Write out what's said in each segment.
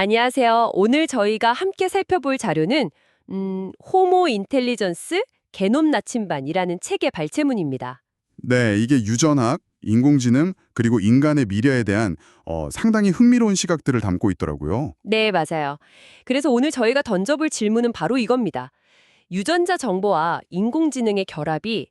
안녕하세요. 오늘 저희가 함께 살펴볼 자료는 호모 인텔리전스 게놈 나침반이라는 책의 발췌문입니다. 네, 이게 유전학, 인공지능, 그리고 인간의 미래에 대한 상당히 흥미로운 시각들을 담고 있더라고요. 네, 맞아요. 그래서 오늘 저희가 던져볼 질문은 바로 이겁니다. 유전자 정보와 인공지능의 결합이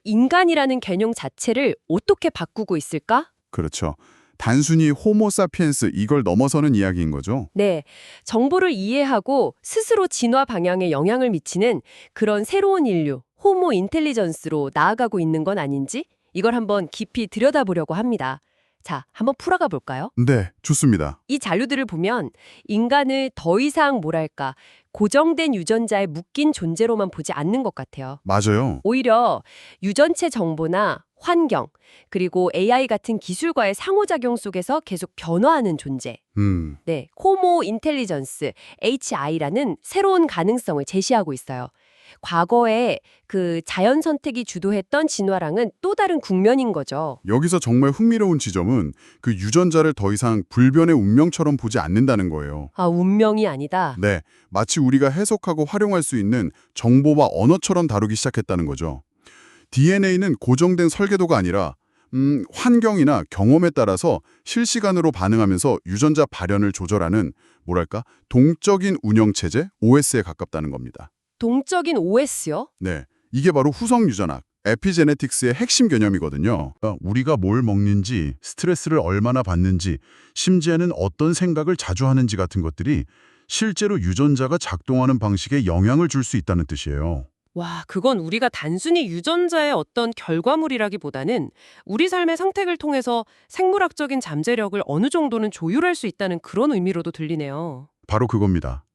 인간이라는 개념 자체를 어떻게 바꾸고 있을까? 그렇죠. 단순히 호모사피엔스 이걸 넘어서는 이야기인 거죠. 네, 정보를 이해하고 스스로 진화 방향에 영향을 미치는 그런 새로운 인류, 호모 인텔리전스로 나아가고 있는 건 아닌지 이걸 한번 깊이 들여다보려고 합니다. 자, 한번 풀어가 볼까요? 네, 좋습니다. 이 자료들을 보면 인간을 더 이상 뭐랄까 고정된 유전자에 묶인 존재로만 보지 않는 것 같아요. 맞아요. 오히려 유전체 정보나 환경, 그리고 AI 같은 기술과의 상호작용 속에서 계속 변화하는 존재. 네, 호모 인텔리전스, HI라는 새로운 가능성을 제시하고 있어요. 과거에 그 자연 선택이 주도했던 진화랑은 또 다른 국면인 거죠. 여기서 정말 흥미로운 지점은 그 유전자를 더 이상 불변의 운명처럼 보지 않는다는 거예요. 아, 운명이 아니다. 네, 마치 우리가 해석하고 활용할 수 있는 정보와 언어처럼 다루기 시작했다는 거죠. DNA는 고정된 설계도가 아니라 환경이나 경험에 따라서 실시간으로 반응하면서 유전자 발현을 조절하는 뭐랄까 동적인 운영체제 OS에 가깝다는 겁니다. 동적인 OS요? 네, 이게 바로 후성 유전학, 에피제네틱스의 핵심 개념이거든요. 우리가 뭘 먹는지, 스트레스를 얼마나 받는지, 심지어는 어떤 생각을 자주 하는지 같은 것들이 실제로 유전자가 작동하는 방식에 영향을 줄 수 있다는 뜻이에요. 와, 그건 우리가 단순히 유전자의 어떤 결과물이라기보다는 우리 삶의 선택을 통해서 생물학적인 잠재력을 어느 정도는 조율할 수 있다는 그런 의미로도 들리네요. 바로 그겁니다.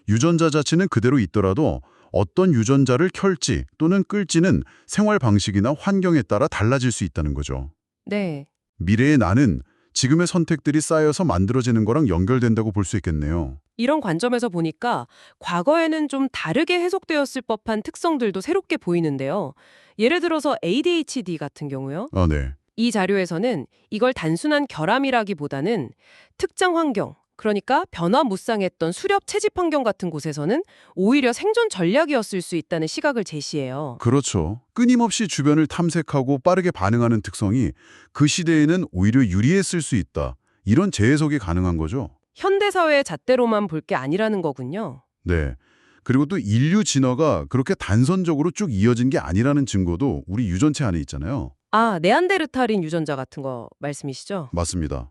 유전자 자체는 그대로 있더라도 어떤 유전자를 켤지 또는 끌지는 생활 방식이나 환경에 따라 달라질 수 있다는 거죠. 네. 미래의 나는 지금의 선택들이 쌓여서 만들어지는 거랑 연결된다고 볼 수 있겠네요. 이런 관점에서 보니까 과거에는 좀 다르게 해석되었을 법한 특성들도 새롭게 보이는데요. 예를 들어서 ADHD 같은 경우요. 네. 이 자료에서는 이걸 단순한 결함이라기보다는 특정 환경, 그러니까 변화무쌍했던 수렵 채집 환경 같은 곳에서는 오히려 생존 전략이었을 수 있다는 시각을 제시해요. 그렇죠. 끊임없이 주변을 탐색하고 빠르게 반응하는 특성이 그 시대에는 오히려 유리했을 수 있다. 이런 재해석이 가능한 거죠. 현대사회의 잣대로만 볼 게 아니라는 거군요. 네. 그리고 또 인류 진화가 그렇게 단선적으로 쭉 이어진 게 아니라는 증거도 우리 유전체 안에 있잖아요. 아, 네안데르탈인 유전자 같은 거 말씀이시죠? 맞습니다.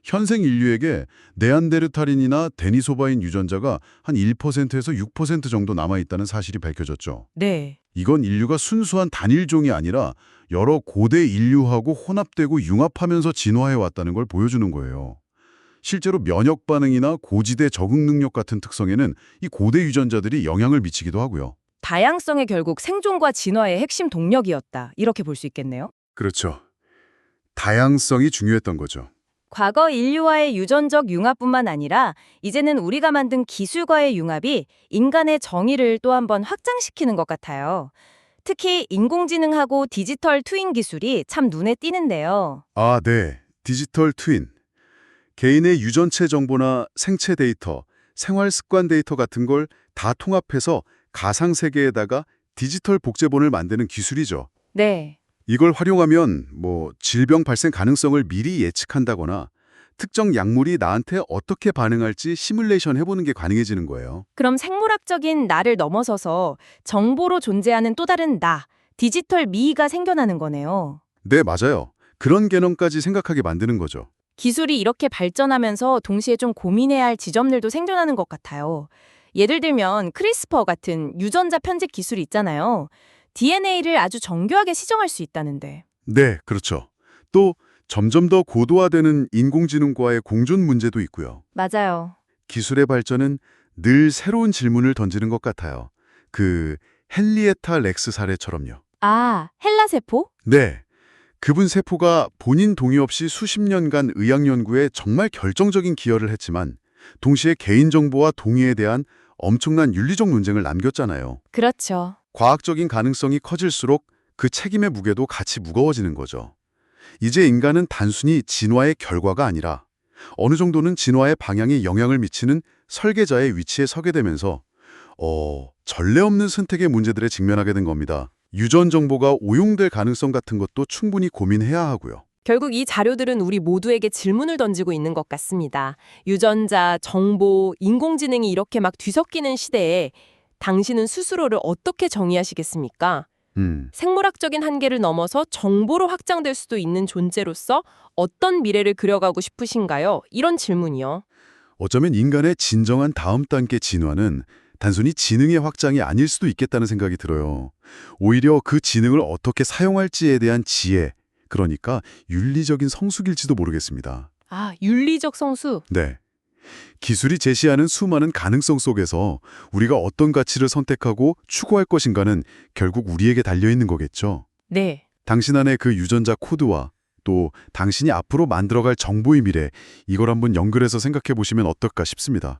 현생 인류에게 네안데르탈인이나 데니소바인 유전자가 한 1%에서 6% 정도 남아있다는 사실이 밝혀졌죠. 네. 이건 인류가 순수한 단일종이 아니라 여러 고대 인류하고 혼합되고 융합하면서 진화해왔다는 걸 보여주는 거예요. 실제로 면역 반응이나 고지대 적응 능력 같은 특성에는 이 고대 유전자들이 영향을 미치기도 하고요. 다양성이 결국 생존과 진화의 핵심 동력이었다. 이렇게 볼 수 있겠네요. 그렇죠. 다양성이 중요했던 거죠. 과거 인류와의 유전적 융합뿐만 아니라 이제는 우리가 만든 기술과의 융합이 인간의 정의를 또 한 번 확장시키는 것 같아요. 특히 인공지능하고 디지털 트윈 기술이 참 눈에 띄는데요. 아, 네. 디지털 트윈. 개인의 유전체 정보나 생체 데이터, 생활 습관 데이터 같은 걸 다 통합해서 가상세계에다가 디지털 복제본을 만드는 기술이죠. 네. 이걸 활용하면 질병 발생 가능성을 미리 예측한다거나 특정 약물이 나한테 어떻게 반응할지 시뮬레이션 해보는 게 가능해지는 거예요. 그럼 생물학적인 나를 넘어서서 정보로 존재하는 또 다른 나, 디지털 미가 생겨나는 거네요. 네, 맞아요. 그런 개념까지 생각하게 만드는 거죠. 기술이 이렇게 발전하면서 동시에 좀 고민해야 할 지점들도 생겨나는 것 같아요. 예를 들면 크리스퍼 같은 유전자 편집 기술이 있잖아요. DNA를 아주 정교하게 시정할 수 있다는데. 네, 그렇죠. 또 점점 더 고도화되는 인공지능과의 공존 문제도 있고요. 맞아요. 기술의 발전은 늘 새로운 질문을 던지는 것 같아요. 헨리에타 렉스 사례처럼요. 아, 헬라세포? 네. 그분 세포가 본인 동의 없이 수십 년간 의학 연구에 정말 결정적인 기여를 했지만 동시에 개인정보와 동의에 대한 엄청난 윤리적 논쟁을 남겼잖아요. 그렇죠. 과학적인 가능성이 커질수록 그 책임의 무게도 같이 무거워지는 거죠. 이제 인간은 단순히 진화의 결과가 아니라 어느 정도는 진화의 방향에 영향을 미치는 설계자의 위치에 서게 되면서 전례 없는 선택의 문제들에 직면하게 된 겁니다. 유전 정보가 오용될 가능성 같은 것도 충분히 고민해야 하고요. 결국 이 자료들은 우리 모두에게 질문을 던지고 있는 것 같습니다. 유전자, 정보, 인공지능이 이렇게 막 뒤섞이는 시대에 당신은 스스로를 어떻게 정의하시겠습니까? 생물학적인 한계를 넘어서 정보로 확장될 수도 있는 존재로서 어떤 미래를 그려가고 싶으신가요? 이런 질문이요. 어쩌면 인간의 진정한 다음 단계 진화는 단순히 지능의 확장이 아닐 수도 있겠다는 생각이 들어요. 오히려 그 지능을 어떻게 사용할지에 대한 지혜, 그러니까 윤리적인 성숙일지도 모르겠습니다. 아, 윤리적 성수. 네. 기술이 제시하는 수많은 가능성 속에서 우리가 어떤 가치를 선택하고 추구할 것인가는 결국 우리에게 달려있는 거겠죠. 네. 당신 안의 그 유전자 코드와 또 당신이 앞으로 만들어갈 정보의 미래, 이걸 한번 연결해서 생각해 보시면 어떨까 싶습니다.